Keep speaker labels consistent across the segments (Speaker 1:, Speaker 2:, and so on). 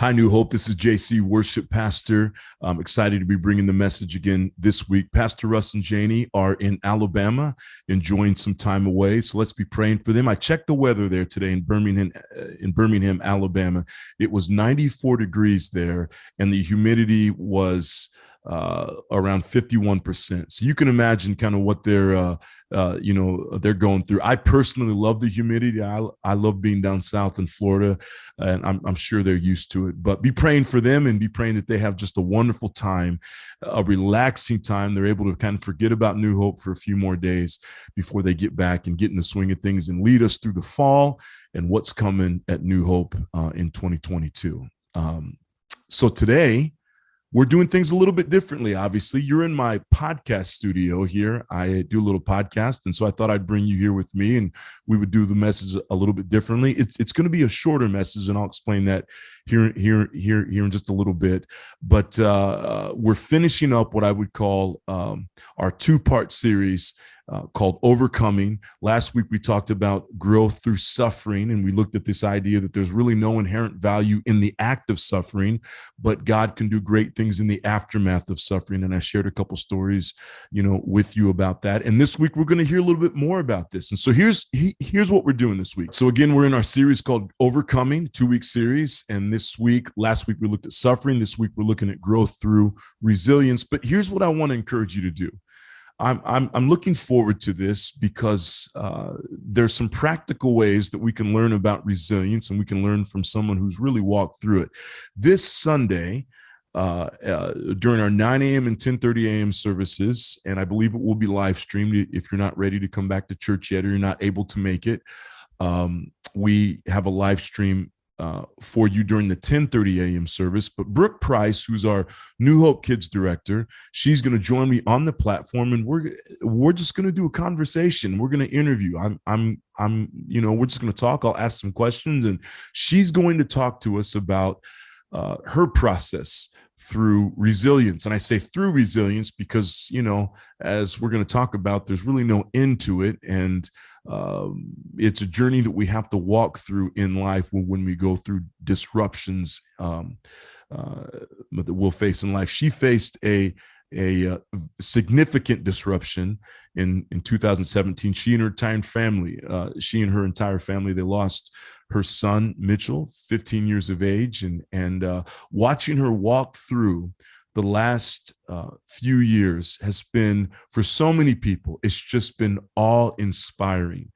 Speaker 1: Hi, New Hope. This is JC, worship pastor. I'm excited to be bringing the message again this week. Pastor Russ and Janie are in Alabama, enjoying some time away. So let's be praying for them. I checked the weather there today in Birmingham, Alabama. It was 94 degrees there, and the humidity was around 51%. So you can imagine kind of what they're going through. I personally love the humidity. I love being down south in Florida, and I'm sure they're used to it. But be praying for them and be praying that they have just a wonderful time, a relaxing time. They're able to kind of forget about New Hope for a few more days before they get back and get in the swing of things and lead us through the fall and what's coming at New Hope in 2022. So today, we're doing things a little bit differently. Obviously, you're in my podcast studio here. I do a little podcast, and so I thought I'd bring you here with me, and we would do the message a little bit differently. It's going to be a shorter message, and I'll explain that here in just a little bit. But we're finishing up what I would call our two-part series called Overcoming. Last week, we talked about growth through suffering, and we looked at this idea that there's really no inherent value in the act of suffering, but God can do great things in the aftermath of suffering. And I shared a couple stories, with you about that. And this week, we're going to hear a little bit more about this. And so here's what we're doing this week. So again, we're in our series called Overcoming, 2-week series. And last week, we looked at suffering. This week, we're looking at growth through resilience. But here's what I want to encourage you to do. I'm looking forward to this because there's some practical ways that we can learn about resilience, and we can learn from someone who's really walked through it. This Sunday, during our 9 a.m. and 10:30 a.m. services, and I believe it will be live streamed if you're not ready to come back to church yet or you're not able to make it. We have a live stream for you during the 10:30 a.m. service. But Brooke Price, who's our New Hope Kids director, she's going to join me on the platform, and we're just going to do a conversation. We're going to interview. We're just going to talk. I'll ask some questions, and she's going to talk to us about her process through resilience. And I say through resilience because, as we're going to talk about, there's really no end to it. And it's a journey that we have to walk through in life when we go through disruptions that we'll face in life. She faced a significant disruption in 2017. She and her entire family, they lost her son, Mitchell, 15 years of age, and watching her walk through the last few years has been, for so many people, it's just been awe-inspiring.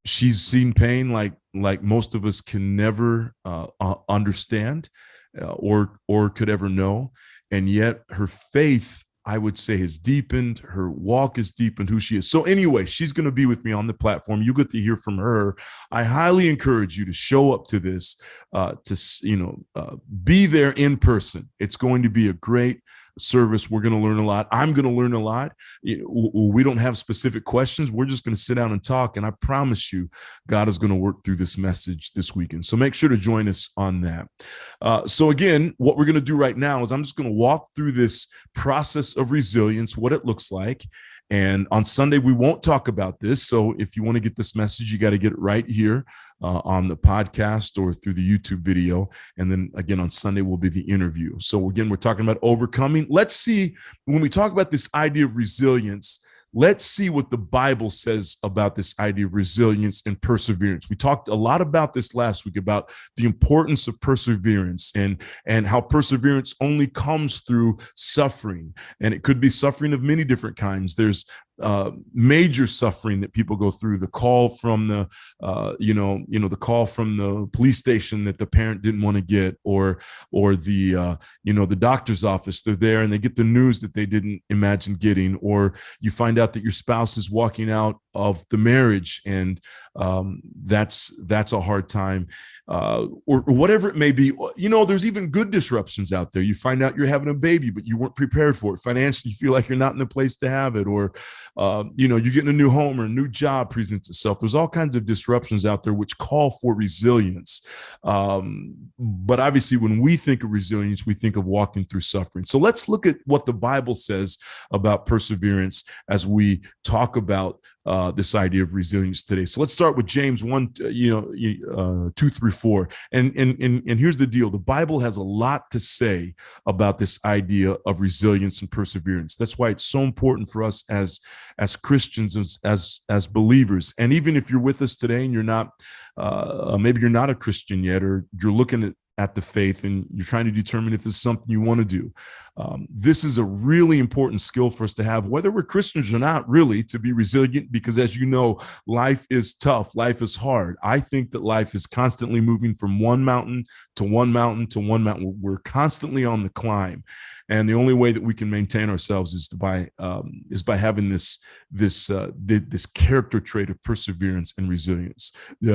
Speaker 1: She's seen pain like most of us can never understand or could ever know, and yet her faith, I would say, has deepened. Her walk has deepened who she is. So anyway, she's going to be with me on the platform. You get to hear from her. I highly encourage you to show up to this, be there in person. It's going to be a great service. We're going to learn a lot. I'm going to learn a lot. We don't have specific questions. We're just going to sit down and talk. And I promise you, God is going to work through this message this weekend. So make sure to join us on that. So again, what we're going to do right now is I'm just going to walk through this process of resilience, what it looks like. And on Sunday, we won't talk about this. So if you want to get this message, you got to get it right here on the podcast or through the YouTube video. And then again, on Sunday will be the interview. So again, we're talking about overcoming. Let's see, when we talk about this idea of resilience, let's see what the Bible says about this idea of resilience and perseverance. We talked a lot about this last week, about the importance of perseverance and how perseverance only comes through suffering. And it could be suffering of many different kinds. There's major suffering that people go through, the call from the call from the police station that the parent didn't want to get, or the doctor's office. They're there and they get the news that they didn't imagine getting, or you find out that your spouse is walking out of the marriage, and that's a hard time, or whatever it may be. There's even good disruptions out there. You find out you're having a baby, but you weren't prepared for it. Financially, you feel like you're not in the place to have it, or you're getting a new home or a new job presents itself. There's all kinds of disruptions out there which call for resilience. But obviously, when we think of resilience, we think of walking through suffering. So let's look at what the Bible says about perseverance as we talk about this idea of resilience today. So let's start with James 1, 2 through 4. And here's the deal. The Bible has a lot to say about this idea of resilience and perseverance. That's why it's so important for us as Christians, as believers. And even if you're with us today and you're not, maybe you're not a Christian yet, or you're looking at the faith and you're trying to determine if this is something you want to do. This is a really important skill for us to have, whether we're Christians or not, really, to be resilient, because as you know, life is tough. Life is hard. I think that life is constantly moving from one mountain to one mountain to one mountain. We're constantly on the climb. And the only way that we can maintain ourselves is by having this character trait of perseverance and resilience.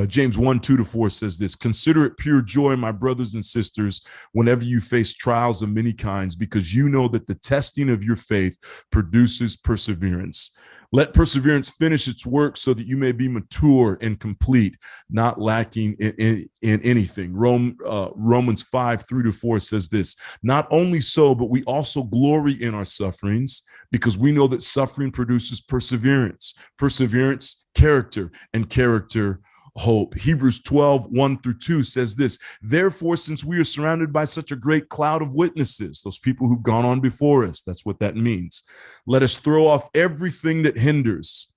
Speaker 1: James 1, 2 to 4 says this: "Consider it pure joy, my brothers and sisters, whenever you face trials of many kinds, because you know that the testing of your faith produces perseverance. Let perseverance finish its work so that you may be mature and complete, not lacking in anything." Romans 5, 3 to 4 says this: "Not only so, but we also glory in our sufferings, because we know that suffering produces perseverance. Perseverance, character, and character, hope." Hebrews 12, 1 through 2 says this: "Therefore, since we are surrounded by such a great cloud of witnesses," those people who've gone on before us, that's what that means, "let us throw off everything that hinders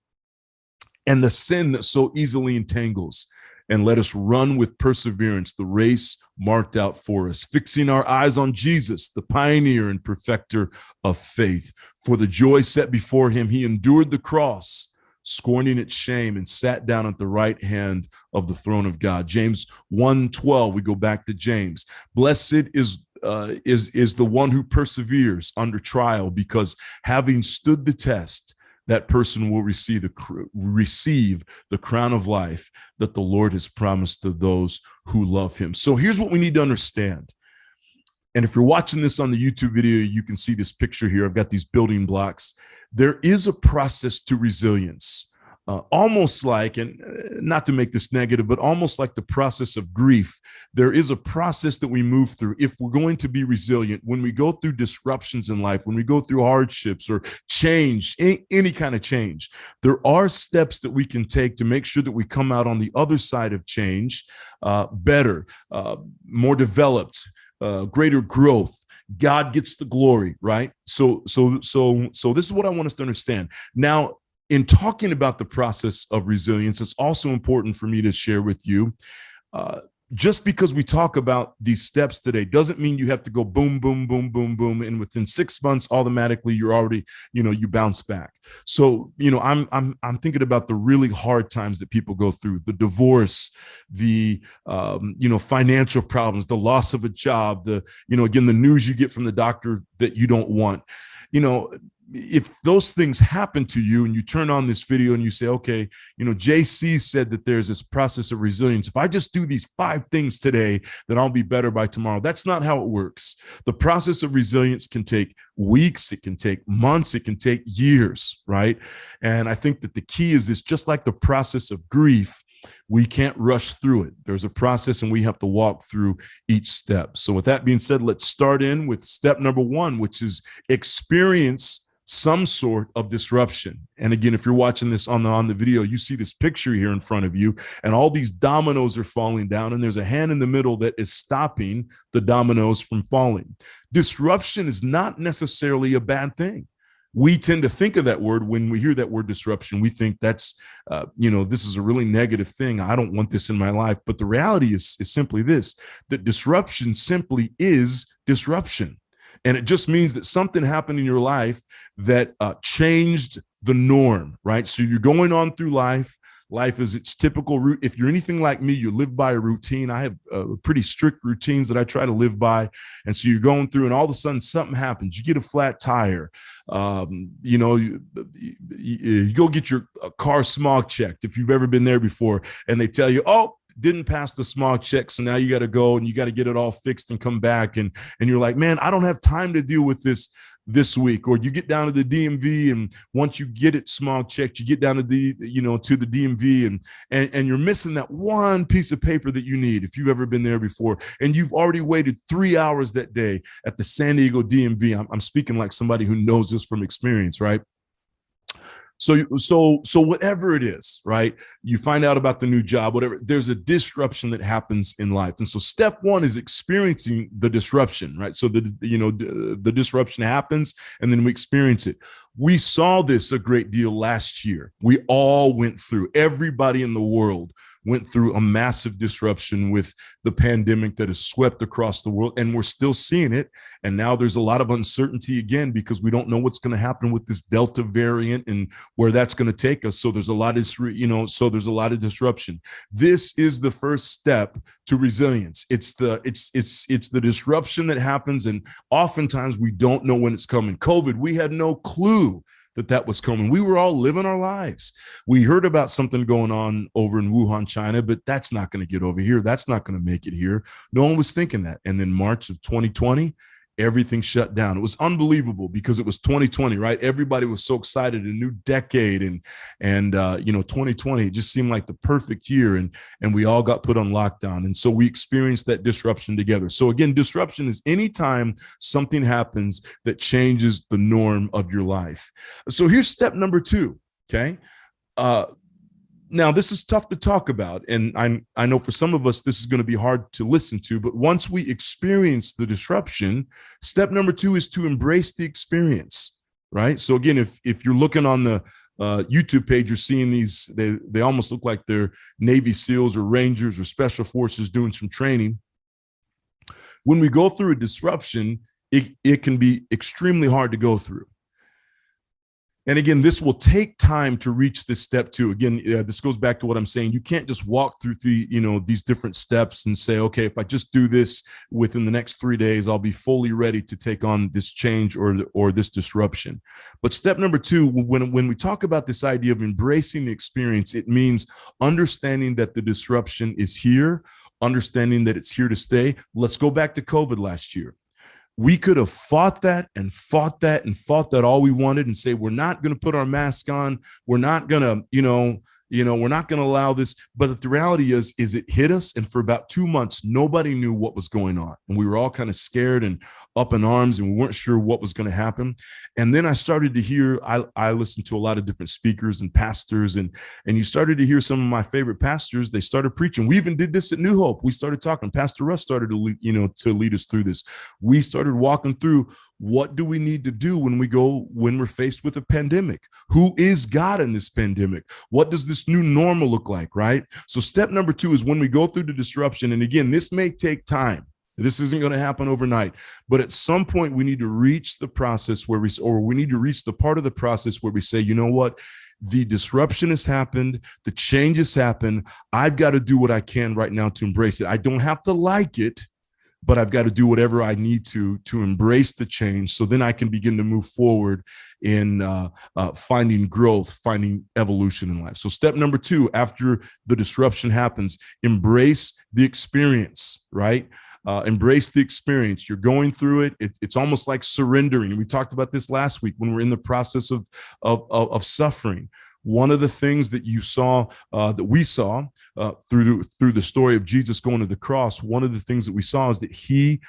Speaker 1: and the sin that so easily entangles, and let us run with perseverance the race marked out for us, fixing our eyes on Jesus, the pioneer and perfecter of faith. For the joy set before him, he endured the cross, scorning its shame, and sat down at the right hand of the throne of God." James 1:12, we go back to James. "Blessed is the one who perseveres under trial, because having stood the test, that person will receive the crown of life that the Lord has promised to those who love him." So here's what we need to understand. And if you're watching this on the YouTube video, you can see this picture here. I've got these building blocks. There is a process to resilience, almost like, and not to make this negative, but almost like the process of grief. There is a process that we move through if we're going to be resilient. When we go through disruptions in life, when we go through hardships or change, any kind of change, there are steps that we can take to make sure that we come out on the other side of change better, more developed, greater growth. God gets the glory, right? So this is what I want us to understand. Now, in talking about the process of resilience, it's also important for me to share with you, just because we talk about these steps today doesn't mean you have to go boom, boom, boom, boom, boom, and within 6 months, automatically you're already, you bounce back. So, I'm thinking about the really hard times that people go through: the divorce, the financial problems, the loss of a job, again, the news you get from the doctor that you don't want. If those things happen to you and you turn on this video and you say, okay, JC said that there's this process of resilience. If I just do these 5 things today, then I'll be better by tomorrow. That's not how it works. The process of resilience can take weeks, it can take months, it can take years, right? And I think that the key is this: just like the process of grief, we can't rush through it. There's a process and we have to walk through each step. So with that being said, let's start in with step number 1, which is experience some sort of disruption. And again, if you're watching this on the video, you see this picture here in front of you, and all these dominoes are falling down, and there's a hand in the middle that is stopping the dominoes from falling. Disruption is not necessarily a bad thing. We tend to think of that word, when we hear that word disruption, we think that's, this is a really negative thing. I don't want this in my life. But the reality is simply this: that disruption simply is disruption. And it just means that something happened in your life that changed the norm, right? So you're going on through life. Life is its typical route. If you're anything like me, you live by a routine. I have pretty strict routines that I try to live by. And so you're going through, and all of a sudden something happens. You get a flat tire. You go get your car smog checked, if you've ever been there before, and they tell you, oh, didn't pass the smog check, so now you got to go and you got to get it all fixed and come back, and you're like, man, I don't have time to deal with this week. Or you get down to the DMV, and once you get it smog checked, you get down to the DMV, and you're missing that one piece of paper that you need, if you've ever been there before, and you've already waited 3 hours that day at the San Diego DMV. I'm speaking like somebody who knows this from experience, right? So whatever it is, right? You find out about the new job, whatever, there's a disruption that happens in life. And so step one is experiencing the disruption, right? So the disruption happens and then we experience it. We saw this a great deal last year. We all went through, everybody in the world went through a massive disruption with the pandemic that has swept across the world, and we're still seeing it. And now there's a lot of uncertainty again because we don't know what's going to happen with this Delta variant and where that's going to take us. So there's a lot of disruption. This is the first step to resilience. It's the disruption that happens, and oftentimes we don't know when it's coming. COVID, we had no clue that was coming. We were all living our lives. We heard about something going on over in Wuhan, China, but that's not going to get over here. That's not going to make it here. No one was thinking that. And then March of 2020, everything shut down. It was unbelievable because it was 2020, right? Everybody was so excited, a new decade, and 2020, it just seemed like the perfect year, and we all got put on lockdown. And so we experienced that disruption together. So again, disruption is anytime something happens that changes the norm of your life. So here's step number 2, okay? Now, this is tough to talk about, and I know for some of us, this is going to be hard to listen to, but once we experience the disruption, step number 2 is to embrace the experience, right? So again, if you're looking on the YouTube page, you're seeing these, they almost look like they're Navy SEALs or Rangers or Special Forces doing some training. When we go through a disruption, it can be extremely hard to go through. And again, this will take time to reach this step 2. Again, this goes back to what I'm saying. You can't just walk through these different steps and say, okay, if I just do this within the next 3 days, I'll be fully ready to take on this change or this disruption. But step number 2, when we talk about this idea of embracing the experience, it means understanding that the disruption is here, understanding that it's here to stay. Let's go back to COVID last year. We could have fought that all we wanted and say, we're not going to put our mask on. We're not going to, we're not going to allow this. But the reality is it hit us. And for about 2 months, nobody knew what was going on. And we were all kind of scared and up in arms, and we weren't sure what was going to happen. And then I started to hear, I listened to a lot of different speakers and pastors, and you started to hear some of my favorite pastors. They started preaching. We even did this at New Hope. We started talking. Pastor Russ started to lead us through this. We started walking through, what do we need to do when we're faced with a pandemic? Who is God in this pandemic? What does this new normal look like, right? So step number 2 is when we go through the disruption, and again, this may take time. This isn't going to happen overnight, but at some point we need to reach the process we need to reach the part of the process where we say, you know what? The disruption has happened. The change has happened. I've got to do what I can right now to embrace it. I don't have to like it, but I've got to do whatever I need to embrace the change, so then I can begin to move forward in finding growth, finding evolution in life. So step number 2, after the disruption happens, embrace the experience, right? Embrace the experience. You're going through it. It's almost like surrendering. And we talked about this last week when we're in the process of suffering. One of the things that you saw, that we saw through the story of Jesus going to the cross, one of the things that we saw is that he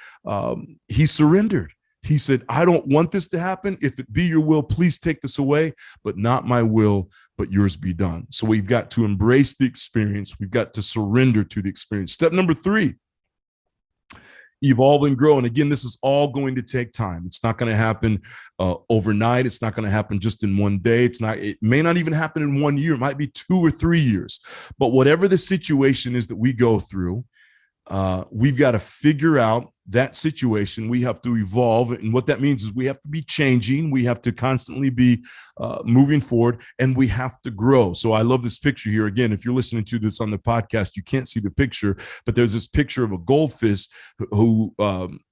Speaker 1: surrendered. He said, I don't want this to happen. If it be your will, please take this away, but not my will, but yours be done. So we've got to embrace the experience. We've got to surrender to the experience. Step number 3, evolve and grow. And again, this is all going to take time. It's not going to happen overnight. It's not going to happen just in one day. It may not even happen in 1 year. It might be 2 or 3 years. But whatever the situation is that we go through, we've got to figure out that situation. We have to evolve. And what that means is we have to be changing. We have to constantly be moving forward, and we have to grow. So I love this picture here. Again, if you're listening to this on the podcast, you can't see the picture, but there's this picture of a goldfish who,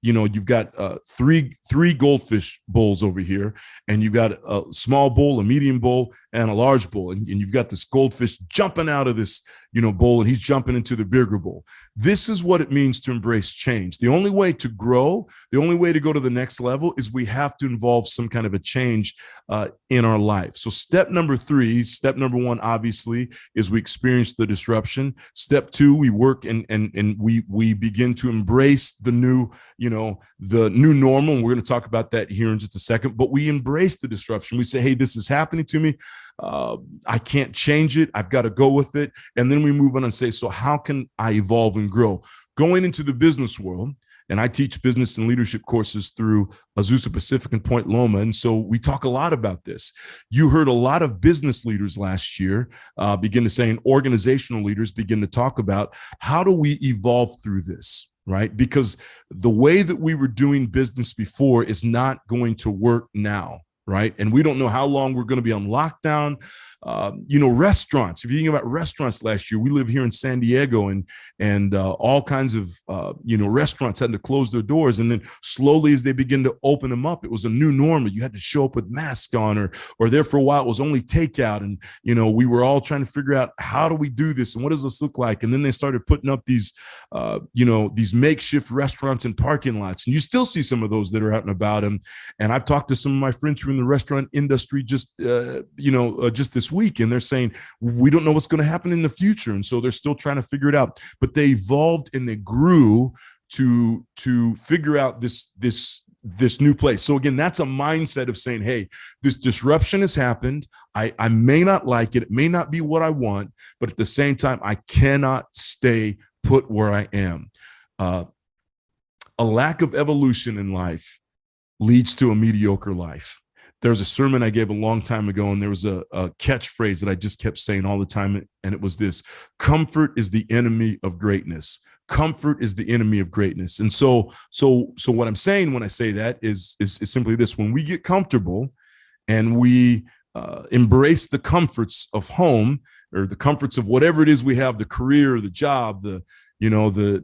Speaker 1: you've got three goldfish bowls over here, and you've got a small bowl, a medium bowl, and a large bowl. And you've got this goldfish jumping out of this, bowl, and he's jumping into the bigger bowl. This is what it means to embrace change. The only way way to grow, the only way to go to the next level is we have to involve some kind of a change in our life. So step number one, obviously, is we experience the disruption. Step two, we work and we begin to embrace the new, the new normal. And we're going to talk about that here in just a second, but we embrace the disruption. We say, hey, this is happening to me. I can't change it. I've got to go with it. And then we move on and say, so how can I evolve and grow? Going into the business world, and I teach business and leadership courses through Azusa Pacific and Point Loma. And so we talk a lot about this. You heard a lot of business leaders last year begin to say, and organizational leaders begin to talk about, how do we evolve through this? Right? Because the way that we were doing business before is not going to work now. Right. And we don't know how long we're going to be on lockdown. Restaurants, if you think about restaurants last year, we live here in San Diego and all kinds of, restaurants had to close their doors. And then slowly as they begin to open them up, it was a new normal. You had to show up with masks on or there for a while, it was only takeout. And, we were all trying to figure out, how do we do this? And what does this look like? And then they started putting up these, these makeshift restaurants and parking lots. And you still see some of those that are out and about. And I've talked to some of my friends who are in the restaurant industry just this week, and they're saying, we don't know what's going to happen in the future. And so they're still trying to figure it out, but they evolved and they grew to figure out this new place. So again, that's a mindset of saying, hey, this disruption has happened. I may not like it. It may not be what I want, but at the same time, I cannot stay put where I am. A lack of evolution in life leads to a mediocre life. There's a sermon I gave a long time ago, and there was a catchphrase that I just kept saying all the time, and it was this: comfort is the enemy of greatness. Comfort is the enemy of greatness. And so what I'm saying when I say that is simply this: when we get comfortable and we embrace the comforts of home, or the comforts of whatever it is we have, the career, the job, the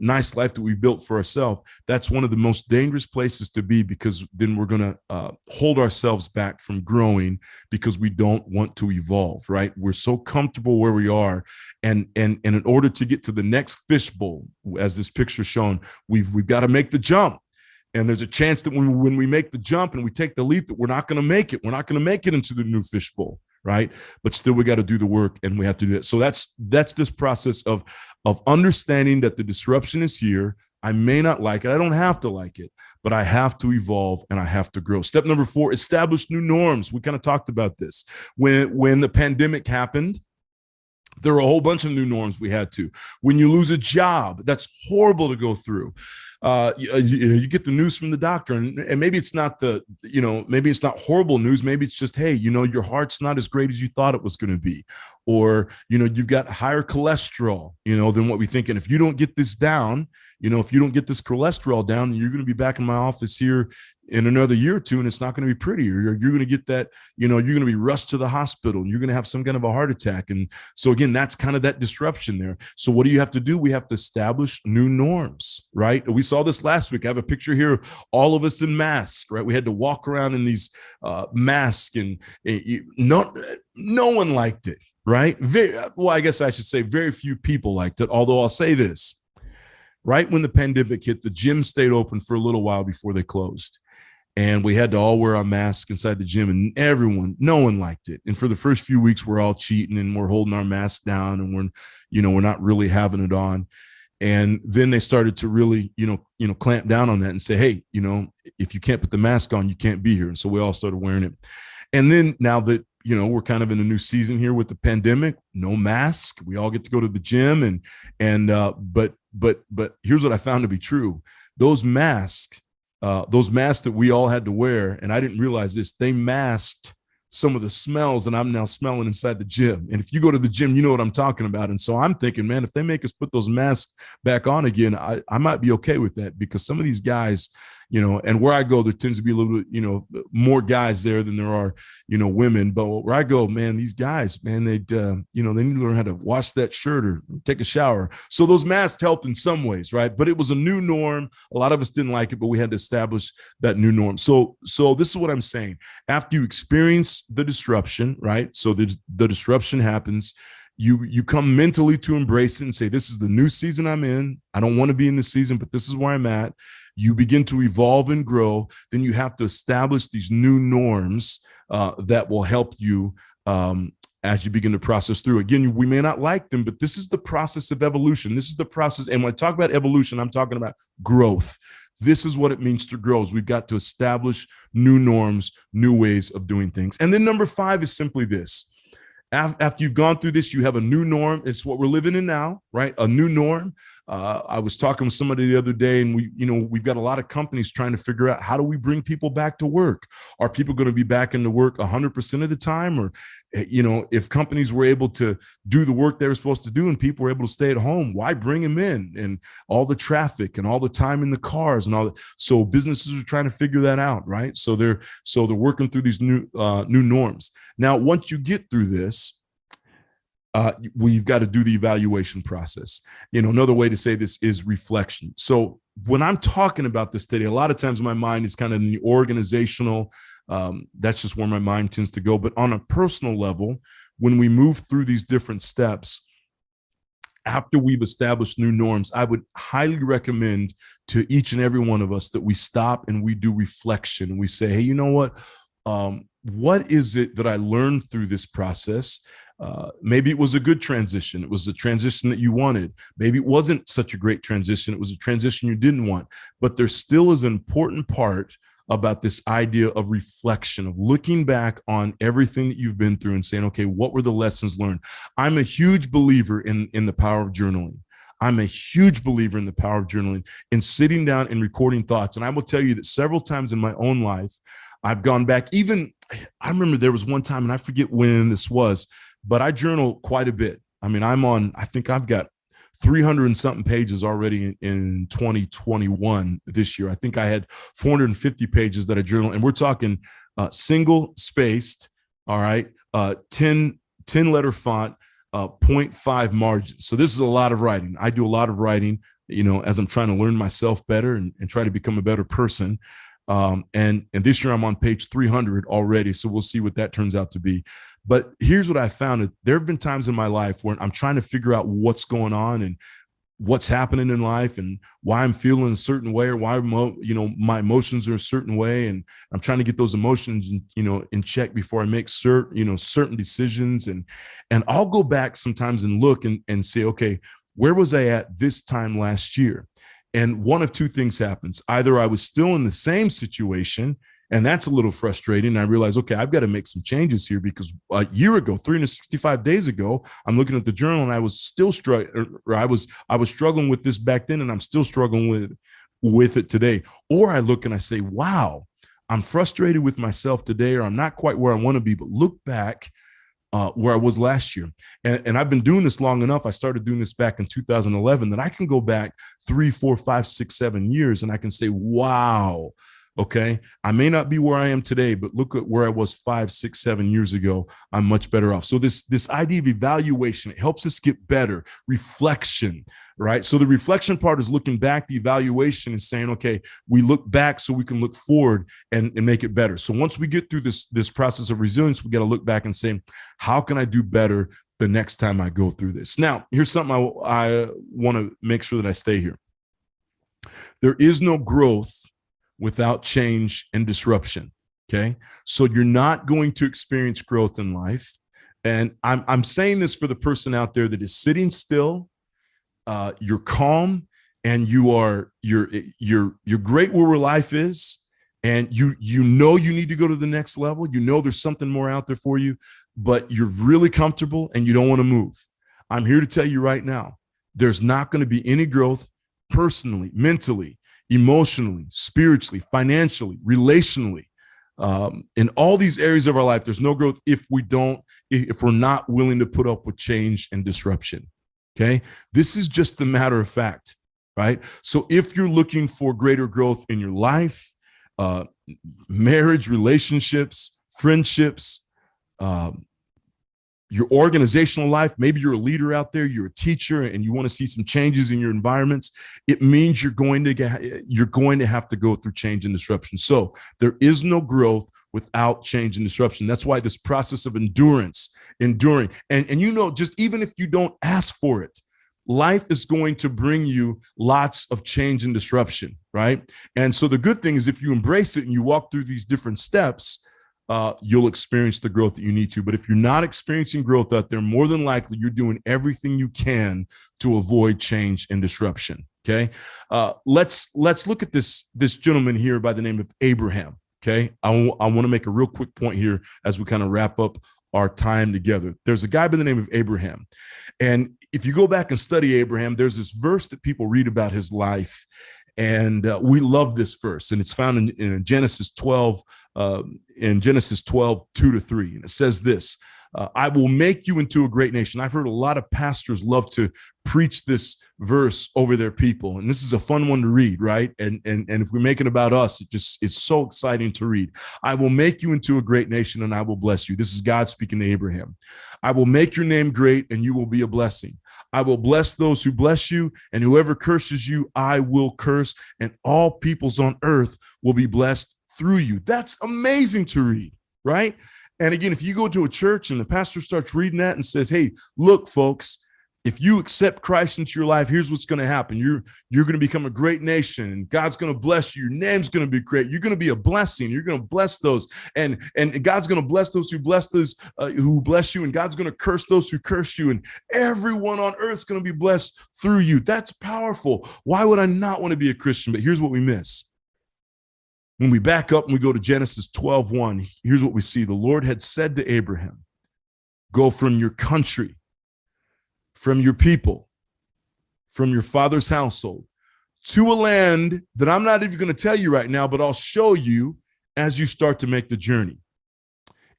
Speaker 1: nice life that we built for ourselves, that's one of the most dangerous places to be, because then we're going to hold ourselves back from growing because we don't want to evolve, right? We're so comfortable where we are. And in order to get to the next fishbowl, as this picture shown, we've got to make the jump. And there's a chance that when we make the jump and we take the leap, that we're not going to make it. We're not going to make it into the new fishbowl. Right. But still, we got to do the work, and we have to do that. So that's this process of understanding that the disruption is here. I may not like it. I don't have to like it, but I have to evolve and I have to grow. Step number 4, establish new norms. We kind of talked about this. When the pandemic happened, there were a whole bunch of new norms we had to. When you lose a job, that's horrible to go through. You get the news from the doctor, and maybe it's not maybe it's not horrible news. Maybe it's just, hey, your heart's not as great as you thought it was going to be, or, you've got higher cholesterol, than what we think. And if you don't get this down, if you don't get this cholesterol down, you're going to be back in my office here in another year or two, and it's not going to be pretty. Or you're going to get that, you're going to be rushed to the hospital, and you're going to have some kind of a heart attack. And so again, that's kind of that disruption there. So what do you have to do? We have to establish new norms, right? We saw this last week. I have a picture here, all of us in masks, right? We had to walk around in these masks, and no one liked it, right? I guess I should say very few people liked it. Although I'll say this, right when the pandemic hit, the gym stayed open for a little while before they closed. And we had to all wear our masks inside the gym, and no one liked it. And for the first few weeks, we're all cheating and we're holding our masks down, and we're not really having it on. And then they started to really, clamp down on that and say, hey, if you can't put the mask on, you can't be here. And so we all started wearing it. And then now that, we're kind of in a new season here with the pandemic, no mask, we all get to go to the gym, but here's what I found to be true. Those masks that we all had to wear, and I didn't realize this, they masked some of the smells that I'm now smelling inside the gym. And if you go to the gym, you know what I'm talking about. And so I'm thinking, man, if they make us put those masks back on again, I might be okay with that, because some of these guys, and where I go, there tends to be a little bit, more guys there than there are, women. But where I go, man, these guys, man, they need to learn how to wash that shirt or take a shower. So those masks helped in some ways, right? But it was a new norm. A lot of us didn't like it, but we had to establish that new norm. So this is what I'm saying. After you experience the disruption, right? So the disruption happens. You come mentally to embrace it and say, this is the new season I'm in. I don't want to be in this season, but this is where I'm at. You begin to evolve and grow. Then you have to establish these new norms that will help you as you begin to process through. Again, we may not like them, but this is the process of evolution. This is the process. And when I talk about evolution, I'm talking about growth. This is what it means to grow. We've got to establish new norms, new ways of doing things. And then number 5 is simply this. After you've gone through this, you have a new norm. It's what we're living in now, right? A new norm. I was talking with somebody the other day, and we've got a lot of companies trying to figure out, how do we bring people back to work? Are people going to be back into work 100% of the time? Or, if companies were able to do the work they were supposed to do and people were able to stay at home, why bring them in? And all the traffic and all the time in the cars and all that. So businesses are trying to figure that out, right? So they're working through these new norms. Now, once you get through this, we've got to do the evaluation process. Another way to say this is reflection. So when I'm talking about this today, a lot of times my mind is kind of in the organizational. That's just where my mind tends to go. But on a personal level, when we move through these different steps, after we've established new norms, I would highly recommend to each and every one of us that we stop and we do reflection. And we say, hey, you know what is it that I learned through this process? Maybe it was a good transition. It was a transition that you wanted. Maybe it wasn't such a great transition. It was a transition you didn't want. But there still is an important part about this idea of reflection, of looking back on everything that you've been through and saying, okay, what were the lessons learned? I'm a huge believer in the power of journaling. I'm a huge believer in the power of journaling and sitting down and recording thoughts. And I will tell you that several times in my own life, I've gone back. I remember there was one time, and I forget when this was, but I journal quite a bit. I mean, I think I've got 300 and something pages already in 2021 this year. I think I had 450 pages that I journal, and we're talking single spaced, all right, 10 letter font, 0.5 margin. So this is a lot of writing. I do a lot of writing, as I'm trying to learn myself better and try to become a better person. And this year I'm on page 300 already. So we'll see what that turns out to be. But here's what I found. There have been times in my life where I'm trying to figure out what's going on and what's happening in life and why I'm feeling a certain way or why, my emotions are a certain way. And I'm trying to get those emotions, in check before I make certain decisions. And I'll go back sometimes and look and say, okay, where was I at this time last year? And one of two things happens. Either I was still in the same situation, and that's a little frustrating. I realized, okay, I've got to make some changes here because a year ago, 365 days ago, I'm looking at the journal and I was still struggling, or I was struggling with this back then, and I'm still struggling with it today. Or I look and I say, wow, I'm frustrated with myself today, or I'm not quite where I want to be, but look back where I was last year. And I've been doing this long enough. I started doing this back in 2011 that I can go back 3, 4, 5, 6, 7 years and I can say, wow, okay, I may not be where I am today, but look at where I was 5, 6, 7 years ago. I'm much better off. So this idea of evaluation, it helps us get better. Reflection, right? So the reflection part is looking back. The evaluation is saying, okay, we look back so we can look forward and make it better. So once we get through this process of resilience, we got to look back and say, how can I do better the next time I go through this? Now, here's something I want to make sure that I stay here. There is no growth without change and disruption. Okay. So you're not going to experience growth in life. And I'm saying this for the person out there that is sitting still, you're calm, and you're great where life is. And you need to go to the next level. There's something more out there for you, but you're really comfortable and you don't want to move. I'm here to tell you right now, there's not going to be any growth personally, mentally, emotionally, spiritually, financially, relationally, in all these areas of our life. There's no growth if we're not willing to put up with change and disruption. Okay. This is just the matter of fact, right? So if you're looking for greater growth in your life, marriage, relationships, friendships, your organizational life, maybe you're a leader out there, you're a teacher, and you want to see some changes in your environments, it means you're going to have to go through change and disruption. So there is no growth without change and disruption. That's why this process of enduring, and just even if you don't ask for it, life is going to bring you lots of change and disruption, right? And so the good thing is if you embrace it and you walk through these different steps, you'll experience the growth that you need to. But if you're not experiencing growth out there, more than likely you're doing everything you can to avoid change and disruption. Okay, let's look at this gentleman here by the name of Abraham. Okay, I want to make a real quick point here as we kind of wrap up our time together. There's a guy by the name of Abraham, and if you go back and study Abraham, there's this verse that people read about his life, and we love this verse, and it's found in Genesis 12. In Genesis 12, 2-3. And it says this, I will make you into a great nation. I've heard a lot of pastors love to preach this verse over their people. And this is a fun one to read, right? And if we make it about us, it's so exciting to read. I will make you into a great nation and I will bless you. This is God speaking to Abraham. I will make your name great and you will be a blessing. I will bless those who bless you, and whoever curses you, I will curse, and all peoples on earth will be blessed through you. That's amazing to read, right? And again, if you go to a church and the pastor starts reading that and says, hey, look, folks, if you accept Christ into your life, here's what's going to happen. You're going to become a great nation, and God's going to bless you. Your name's going to be great. You're going to be a blessing. You're going to bless those, and God's going to bless those who bless you, and God's going to curse those who curse you, and everyone on earth is going to be blessed through you. That's powerful. Why would I not want to be a Christian? But here's what we miss. When we back up and we go to Genesis 12:1, here's what we see. The Lord had said to Abraham, go from your country, from your people, from your father's household, to a land that I'm not even going to tell you right now, but I'll show you as you start to make the journey.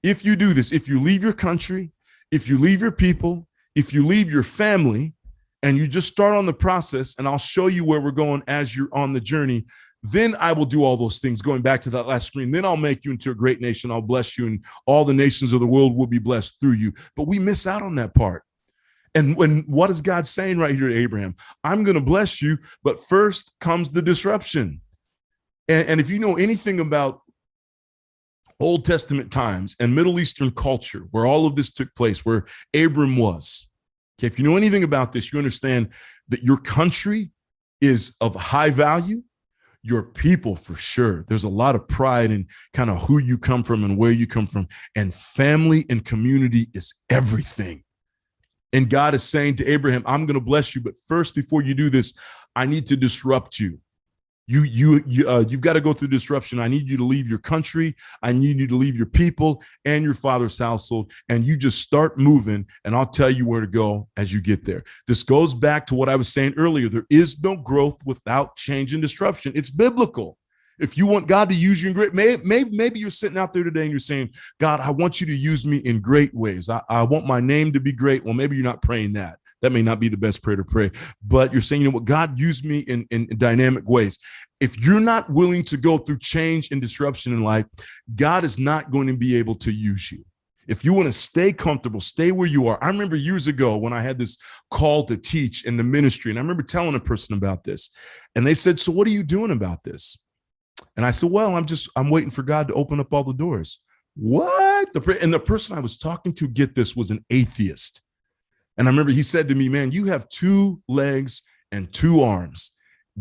Speaker 1: If you do this, if you leave your country, if you leave your people, if you leave your family, and you just start on the process, and I'll show you where we're going as you're on the journey, then I will do all those things. Going back to that last screen, then I'll make you into a great nation. I'll bless you, and all the nations of the world will be blessed through you. But we miss out on that part. And what is God saying right here to Abraham? I'm going to bless you, but first comes the disruption. And if you know anything about Old Testament times and Middle Eastern culture, where all of this took place, where Abram was, okay, if you know anything about this, you understand that your country is of high value. Your people, for sure. There's a lot of pride in kind of who you come from and where you come from. And family and community is everything. And God is saying to Abraham, I'm going to bless you, but first, before you do this, I need to disrupt you. You've got to go through disruption. I need you to leave your country. I need you to leave your people and your father's household. And you just start moving, and I'll tell you where to go as you get there. This goes back to what I was saying earlier. There is no growth without change and disruption. It's biblical. If you want God to use you in great, maybe you're sitting out there today and you're saying, God, I want you to use me in great ways. I want my name to be great. Well, maybe you're not praying that. That may not be the best prayer to pray, but you're saying, you know what, God, use me in dynamic ways. If you're not willing to go through change and disruption in life, God is not going to be able to use you. If you want to stay comfortable, stay where you are. I remember years ago when I had this call to teach in the ministry, and I remember telling a person about this, and they said, so what are you doing about this? And I said, well, I'm waiting for God to open up all the doors. What? And the person I was talking to, get this, was an atheist. And I remember he said to me, man, you have 2 legs and 2 arms.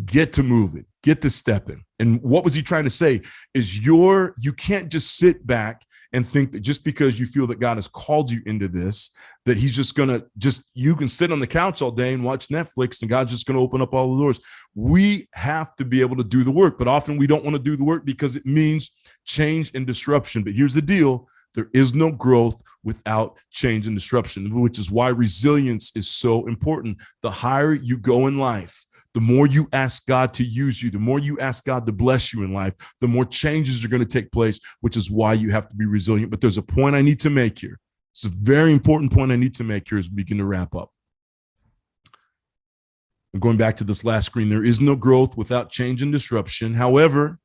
Speaker 1: Get to moving, get to stepping. And what was he trying to say is you can't just sit back and think that just because you feel that God has called you into this, that he's just going to you can sit on the couch all day and watch Netflix and God's just going to open up all the doors. We have to be able to do the work, but often we don't want to do the work because it means change and disruption. But here's the deal. There is no growth without change and disruption, which is why resilience is so important. The higher you go in life, the more you ask God to use you, the more you ask God to bless you in life, the more changes are going to take place, which is why you have to be resilient. But there's a point I need to make here. It's a very important point I need to make here as we begin to wrap up. And going back to this last screen, there is no growth without change and disruption. However,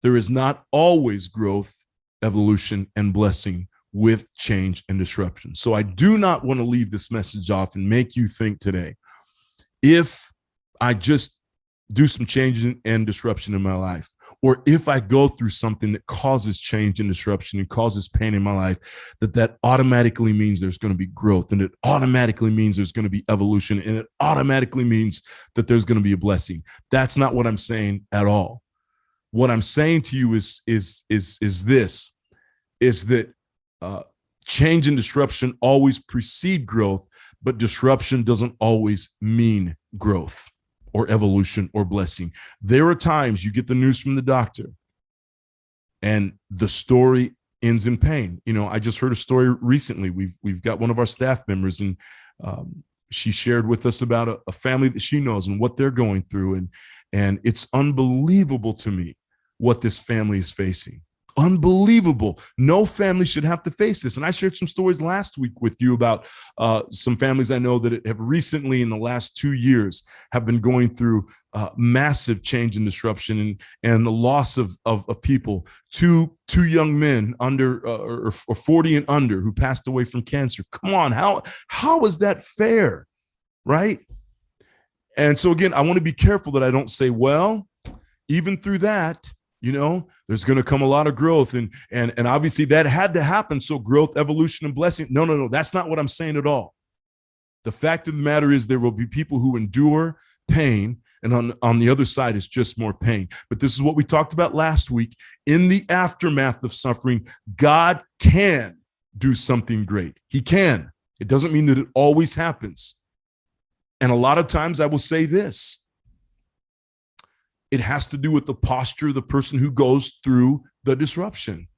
Speaker 1: there is not always growth, evolution, and blessing with change and disruption. So I do not want to leave this message off and make you think today, if I just do some change and disruption in my life, or if I go through something that causes change and disruption and causes pain in my life, that automatically means there's going to be growth, and it automatically means there's going to be evolution, and it automatically means that there's going to be a blessing. That's not what I'm saying at all. What I'm saying to you is that change and disruption always precede growth, but disruption doesn't always mean growth or evolution or blessing. There are times you get the news from the doctor and the story ends in pain. I just heard a story recently. We've got one of our staff members, and she shared with us about a family that she knows and what they're going through. And it's unbelievable to me what this family is facing. Unbelievable. No family should have to face this. And I shared some stories last week with you about some families I know that have recently, in the last 2 years, have been going through massive change and disruption and the loss of people. Two young men under or 40 and under who passed away from cancer. Come on, how is that fair, right? And so again, I want to be careful that I don't say, well, even through that, there's going to come a lot of growth, and obviously that had to happen. So growth, evolution, and blessing. No. That's not what I'm saying at all. The fact of the matter is there will be people who endure pain, and on the other side is just more pain. But this is what we talked about last week. In the aftermath of suffering, God can do something great. He can. It doesn't mean that it always happens. And a lot of times I will say this. It has to do with the posture of the person who goes through the disruption.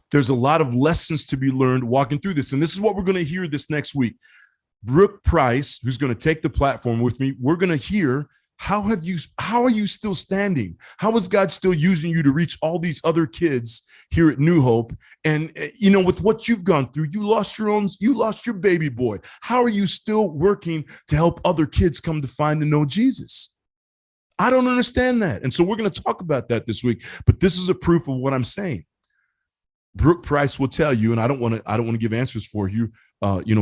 Speaker 1: There's a lot of lessons to be learned walking through this. And this is what we're going to hear this next week. Brooke Price, who's going to take the platform with me, we're going to hear, how are you still standing? How is God still using you to reach all these other kids here at New Hope? And, with what you've gone through, you lost your baby boy. How are you still working to help other kids come to find and know Jesus? I don't understand that. And so we're going to talk about that this week, but this is a proof of what I'm saying. Brooke Price will tell you, and I don't want to give answers for you,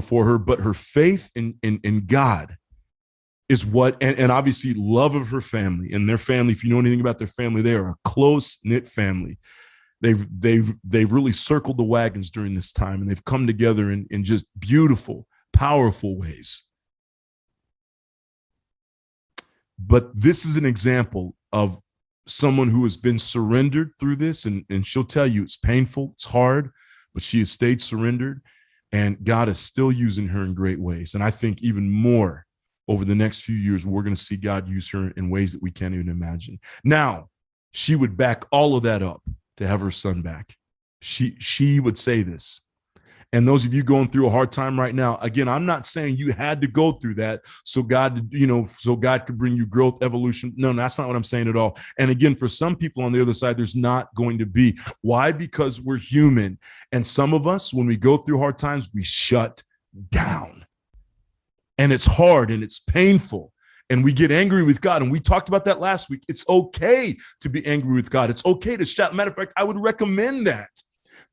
Speaker 1: for her, but her faith in God is what, and obviously love of her family and their family. If you know anything about their family, they are a close-knit family. They've really circled the wagons during this time, and they've come together in just beautiful, powerful ways. But this is an example of someone who has been surrendered through this, and she'll tell you it's painful, it's hard, but she has stayed surrendered, and God is still using her in great ways. And I think even more over the next few years, we're going to see God use her in ways that we can't even imagine. Now, she would back all of that up to have her son back. She would say this. And those of you going through a hard time right now, again, I'm not saying you had to go through that so God could bring you growth, evolution. No, that's not what I'm saying at all. And again, for some people on the other side, there's not going to be. Why? Because we're human. And some of us, when we go through hard times, we shut down. And it's hard and it's painful. And we get angry with God. And we talked about that last week. It's okay to be angry with God. It's okay to shout. Matter of fact, I would recommend that.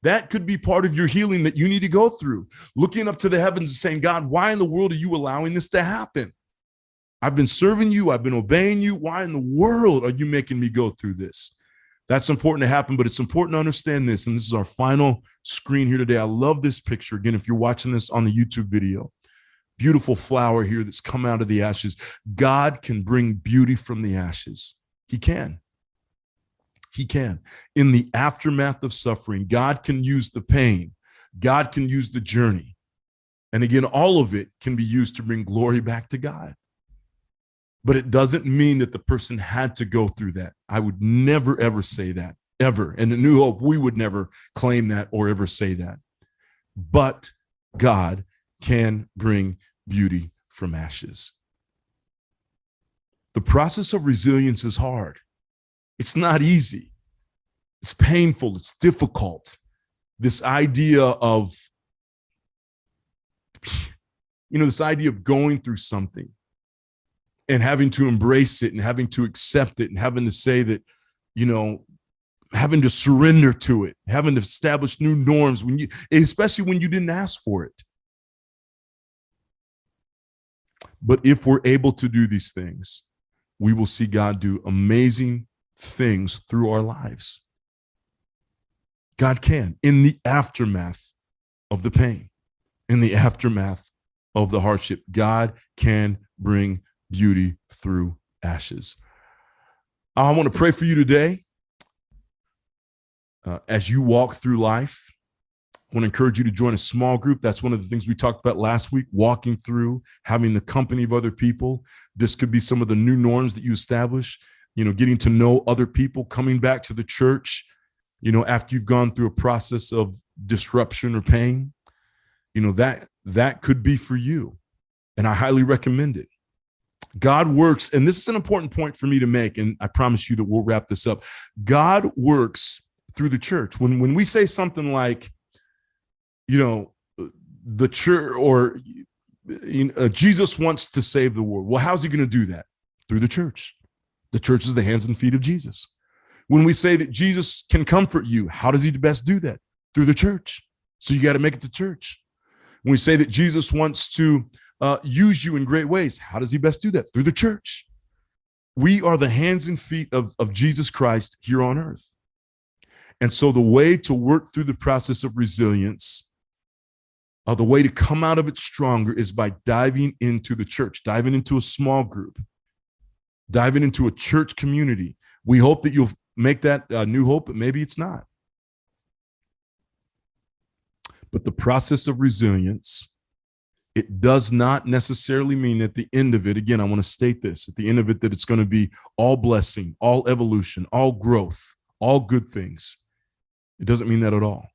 Speaker 1: That could be part of your healing that you need to go through. Looking up to the heavens and saying, God, why in the world are you allowing this to happen? I've been serving you. I've been obeying you. Why in the world are you making me go through this? That's important to happen, but it's important to understand this. And this is our final screen here today. I love this picture. Again, if you're watching this on the YouTube video, beautiful flower here that's come out of the ashes. God can bring beauty from the ashes. He can. He can. In the aftermath of suffering, God can use the pain. God can use the journey. And again, all of it can be used to bring glory back to God. But it doesn't mean that the person had to go through that. I would never, ever say that, ever. And in New Hope, we would never claim that or ever say that. But God can bring beauty from ashes. The process of resilience is hard. It's not easy. It's painful. It's difficult. This idea of, this idea of going through something and having to embrace it and having to accept it and having to say that, having to surrender to it, having to establish new norms especially when you didn't ask for it. But if we're able to do these things, we will see God do amazing things through our lives. God can, in the aftermath of the pain, in the aftermath of the hardship, God can bring beauty through ashes. I want to pray for you today as you walk through life. I want to encourage you to join a small group. That's one of the things we talked about last week, walking through, having the company of other people. This could be some of the new norms that you establish, getting to know other people, coming back to the church, after you've gone through a process of disruption or pain. That could be for you. And I highly recommend it. God works, and this is an important point for me to make, and I promise you that we'll wrap this up. God works through the church. When we say something like, the church or Jesus wants to save the world. Well, how's he going to do that? Through the church. The church is the hands and feet of Jesus. When we say that Jesus can comfort you, how does he best do that? Through the church. So you got to make it to church. When we say that Jesus wants to use you in great ways, how does he best do that? Through the church. We are the hands and feet of Jesus Christ here on earth. And so the way to work through the process of resilience, the way to come out of it stronger, is by diving into the church, diving into a small group, diving into a church community. We hope that you'll make that New Hope, but maybe it's not. But the process of resilience, it does not necessarily mean at the end of it, again, I want to state this, at the end of it, that it's going to be all blessing, all evolution, all growth, all good things. It doesn't mean that at all.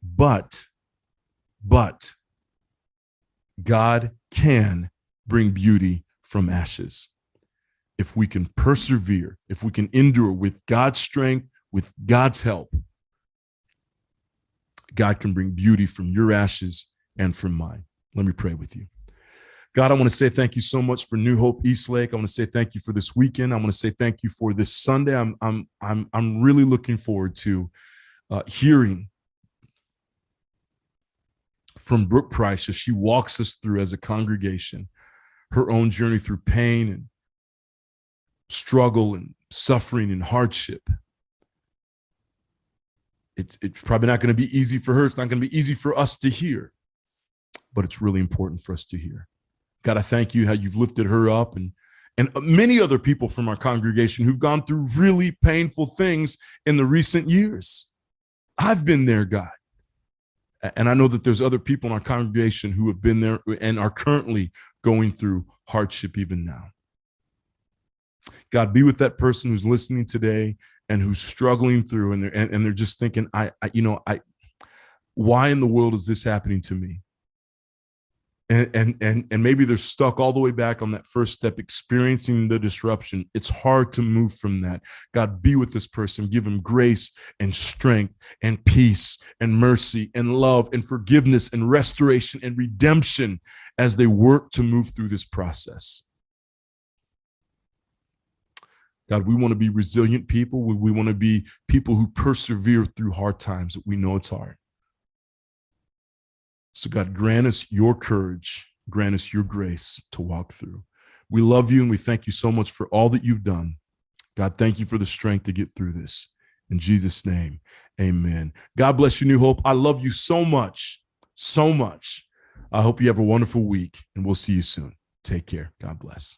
Speaker 1: But God can bring beauty from ashes. If we can persevere, if we can endure with God's strength, with God's help, God can bring beauty from your ashes and from mine. Let me pray with you. God, I want to say thank you so much for New Hope Eastlake. I want to say thank you for this weekend. I want to say thank you for this Sunday. I'm really looking forward to hearing from Brooke Price as she walks us through, as a congregation, her own journey through pain and struggle and suffering and hardship. It's probably not going to be easy for her. It's not going to be easy for us to hear, but it's really important for us to hear. God, I thank you how you've lifted her up and many other people from our congregation who've gone through really painful things in the recent years. I've been there, God. And I know that there's other people in our congregation who have been there and are currently going through hardship even now. God, be with that person who's listening today and who's struggling through, and they're just thinking, why in the world is this happening to me? And maybe they're stuck all the way back on that first step, experiencing the disruption. It's hard to move from that. God, be with this person. Give him grace and strength and peace and mercy and love and forgiveness and restoration and redemption as they work to move through this process. God, we want to be resilient people. We want to be people who persevere through hard times. We know it's hard. So God, grant us your courage, grant us your grace to walk through. We love you and we thank you so much for all that you've done. God, thank you for the strength to get through this. In Jesus' name, amen. God bless you, New Hope. I love you so much, so much. I hope you have a wonderful week, and we'll see you soon. Take care. God bless.